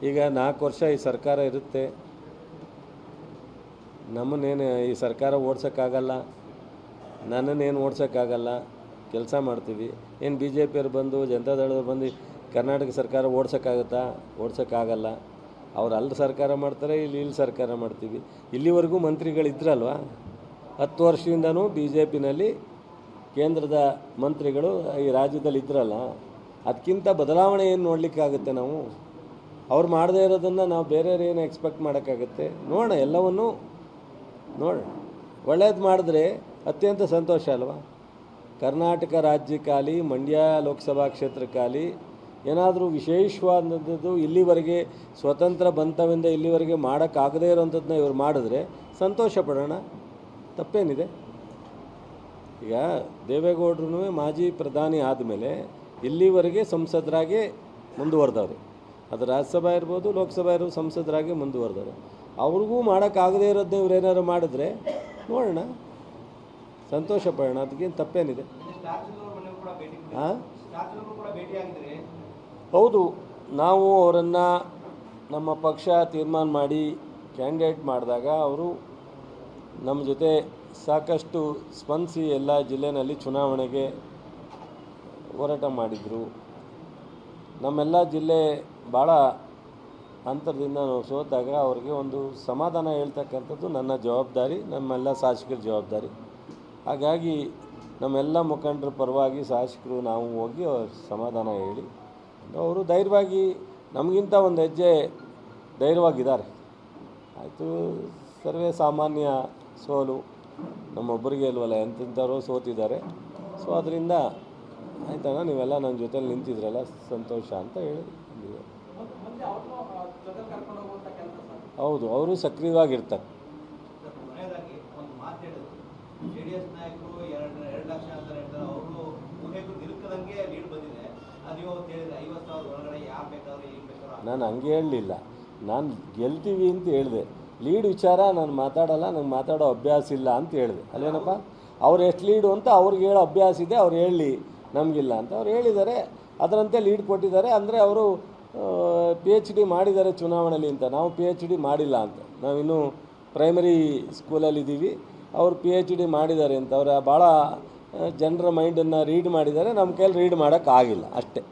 ಈಗ 4 ವರ್ಷ ಈ ಸರ್ಕಾರ ಇರುತ್ತೆ, ನಮ್ಮನ್ನೇನು ಈ ಸರ್ಕಾರ ಓಡ್ಸೋಕ್ಕಾಗಲ್ಲ, ನನ್ನನ್ನೇನು ಓಡ್ಸೋಕ್ಕಾಗಲ್ಲ, ಕೆಲಸ ಮಾಡ್ತೀವಿ. ಏನು ಬಿ ಜೆ ಪಿಯವ್ರು ಬಂದು ಜನತಾದಳದವ್ರು ಬಂದು ಕರ್ನಾಟಕ ಸರ್ಕಾರ ಓಡ್ಸೋಕ್ಕಾಗಲ್ಲ. ಅವ್ರು ಅಲ್ಲಿ ಸರ್ಕಾರ ಮಾಡ್ತಾರೆ, ಇಲ್ಲಿ ಸರ್ಕಾರ ಮಾಡ್ತೀವಿ. ಇಲ್ಲಿವರೆಗೂ ಮಂತ್ರಿಗಳಿದ್ರಲ್ವ, 10 ವರ್ಷದಿಂದನೂ ಬಿ ಜೆ ಪಿನಲ್ಲಿ ಕೇಂದ್ರದ ಮಂತ್ರಿಗಳು ಈ ರಾಜ್ಯದಲ್ಲಿ ಇದ್ರಲ್ಲ, ಅದಕ್ಕಿಂತ ಬದಲಾವಣೆ ಏನು ನೋಡಲಿಕ್ಕಾಗುತ್ತೆ ನಾವು? ಅವ್ರು ಮಾಡದೇ ಇರೋದನ್ನು ನಾವು ಬೇರೆಯವ್ರು ಏನು ಎಕ್ಸ್ಪೆಕ್ಟ್ ಮಾಡೋಕ್ಕಾಗುತ್ತೆ? ನೋಡೋಣ, ಎಲ್ಲವನ್ನೂ ನೋಡೋಣ. ಒಳ್ಳೇದು ಮಾಡಿದ್ರೆ ಅತ್ಯಂತ ಸಂತೋಷ ಅಲ್ವಾ? ಕರ್ನಾಟಕ ರಾಜ್ಯಕ್ಕಾಗಲಿ, ಮಂಡ್ಯ ಲೋಕಸಭಾ ಕ್ಷೇತ್ರಕ್ಕಾಗಲಿ ಏನಾದರೂ ವಿಶೇಷವಾದದ್ದು ಇಲ್ಲಿವರೆಗೆ ಸ್ವತಂತ್ರ ಬಂತವಿಂದ ಇಲ್ಲಿವರೆಗೆ ಮಾಡೋಕ್ಕಾಗದೇ ಇರೋಂಥದ್ದನ್ನ ಇವ್ರು ಮಾಡಿದ್ರೆ ಸಂತೋಷ ಪಡೋಣ, ತಪ್ಪೇನಿದೆ? ಈಗ ದೇವೇಗೌಡರು ಮಾಜಿ ಪ್ರಧಾನಿ ಆದಮೇಲೆ ಇಲ್ಲಿವರೆಗೆ ಸಂಸದರಾಗಿ ಮುಂದುವರೆದವರು, ಅದು ರಾಜ್ಯಸಭಾ ಇರ್ಬೋದು, ಲೋಕಸಭಾ ಇರ್ಬೋದು, ಸಂಸದರಾಗಿ ಮುಂದುವರೆದವರು. ಅವ್ರಿಗೂ ಮಾಡೋಕ್ಕಾಗದೇ ಇರೋದನ್ನ ಇವ್ರು ಏನಾದ್ರು ಮಾಡಿದ್ರೆ ನೋಡೋಣ, ಸಂತೋಷ ಪಡೋಣ, ಅದಕ್ಕೇನು ತಪ್ಪೇನಿದೆ? ಹಾಂ, ಹೌದು. ನಾವು ಅವರನ್ನು ನಮ್ಮ ಪಕ್ಷ ತೀರ್ಮಾನ ಮಾಡಿ ಕ್ಯಾಂಡಿಡೇಟ್ ಮಾಡಿದಾಗ ಅವರು ನಮ್ಮ ಜೊತೆ ಸಾಕಷ್ಟು ಸ್ಪಂದಿಸಿ ಎಲ್ಲ ಜಿಲ್ಲೆಯಲ್ಲಿ ಚುನಾವಣೆಗೆ ಹೋರಾಟ ಮಾಡಿದರು. ನಮ್ಮೆಲ್ಲ ಜಿಲ್ಲೆ ಭಾಳ ಅಂತರದಿಂದ ನಾವು ಸೋತಾಗ ಅವ್ರಿಗೆ ಒಂದು ಸಮಾಧಾನ ಹೇಳ್ತಕ್ಕಂಥದ್ದು ನನ್ನ ಜವಾಬ್ದಾರಿ, ನಮ್ಮೆಲ್ಲ ಶಾಸಕರ ಜವಾಬ್ದಾರಿ. ಹಾಗಾಗಿ ನಮ್ಮೆಲ್ಲ ಮುಖಂಡರ ಪರವಾಗಿ ಶಾಸಕರು ನಾವು ಹೋಗಿ ಸಮಾಧಾನ ಹೇಳಿ ಅವರು ಧೈರ್ಯವಾಗಿ ನಮಗಿಂತ ಒಂದು ಹೆಜ್ಜೆ ಧೈರ್ಯವಾಗಿದ್ದಾರೆ. ಆಯಿತು, ಸರ್ವೇ ಸಾಮಾನ್ಯ ಸೋಲು, ನಮ್ಮೊಬ್ಬರಿಗೆ ಇಲ್ವಲ್ಲ, ಎಂಥವ್ರು ಸೋತಿದ್ದಾರೆ. ಸೊ ಅದರಿಂದ ಆಯ್ತಣ್ಣ, ನೀವೆಲ್ಲ ನನ್ನ ಜೊತೆಲಿ ನಿಂತಿದ್ರಲ್ಲ, ಸಂತೋಷ ಅಂತ ಹೇಳಿ. ಹೌದು, ಅವರು ಸಕ್ರಿಯವಾಗಿರ್ತಾರೆ. ನಾನು ಹಂಗೆ ಹೇಳಲಿಲ್ಲ, ನಾನು ಗೆಲ್ತೀವಿ ಅಂತ ಹೇಳಿದೆ. ಲೀಡ್ ವಿಚಾರ ನಾನು ಮಾತಾಡಲ್ಲ, ನಂಗೆ ಮಾತಾಡೋ ಅಭ್ಯಾಸ ಇಲ್ಲ ಅಂತ ಹೇಳಿದೆ ಅಲ್ವೇನಪ್ಪ? ಅವ್ರು ಎಷ್ಟು ಲೀಡು ಅಂತ ಅವ್ರಿಗೆ ಹೇಳೋ ಅಭ್ಯಾಸ ಇದೆ, ಅವ್ರು ಹೇಳಲಿ, ನಮಗಿಲ್ಲ ಅಂತ ಅವ್ರು ಹೇಳಿದ್ದಾರೆ, ಅದರಂತೆ ಲೀಡ್ ಕೊಟ್ಟಿದ್ದಾರೆ. ಅಂದರೆ ಅವರು PhD ಮಾಡಿದ್ದಾರೆ ಚುನಾವಣೆಯಲ್ಲಿ ಅಂತ, ನಾವು PhD ಮಾಡಿಲ್ಲ ಅಂತ. ನಾವಿನ್ನೂ ಪ್ರೈಮರಿ ಸ್ಕೂಲಲ್ಲಿದ್ದೀವಿ, ಅವರು PhD ಮಾಡಿದ್ದಾರೆ ಅಂತ. ಅವರು ಭಾಳ ಜನರ ಮೈಂಡನ್ನು ರೀಡ್ ಮಾಡಿದ್ದಾರೆ, ನಮ್ಮ ಕೈಯಲ್ಲಿ ರೀಡ್ ಮಾಡೋಕ್ಕಾಗಿಲ್ಲ ಅಷ್ಟೇ.